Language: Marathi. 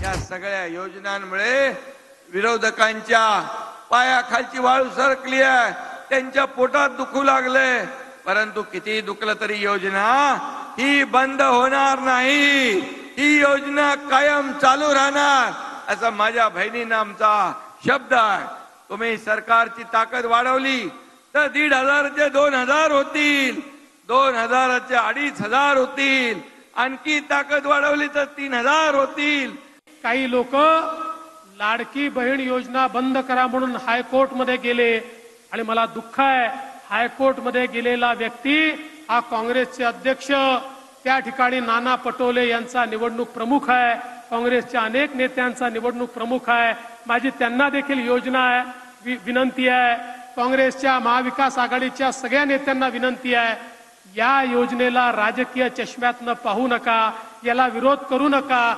या सगळ्या योजनांमुळे विरोधकांच्या पायाखालची वाळू सरकली आहे, त्यांच्या पोटात दुखू लागले। परंतु किती दुखलं तरी योजना ही बंद होणार नाही, ही योजना कायम चालू राहणार असा माझ्या बहिणींना आमचा शब्द आहे। तुम्ही सरकारची ताकद वाढवली तर 1,500चे 2,000 होतील, 2,000चे 2,500 होतील, आणखी ताकद वाढवली तर 3,000 होतील। काही लोक लाडकी बहीण योजना बंद करा म्हणून हायकोर्ट मध्ये गेले आणि मला दुःख आहे, हायकोर्ट मध्ये गेलेला व्यक्ती हा काँग्रेसचे अध्यक्ष, त्या ठिकाणी नाना पटोले यांचा निवडणूक प्रमुख आहे, काँग्रेसच्या अनेक नेत्यांचा निवडणूक प्रमुख आहे। माझी त्यांना देखील योजना आहे, विनंती आहे, काँग्रेसच्या महाविकास आघाडीच्या सगळ्या नेत्यांना विनंती आहे, या योजनेला राजकीय चष्म्यातनं पाहू नका, याला विरोध करू नका।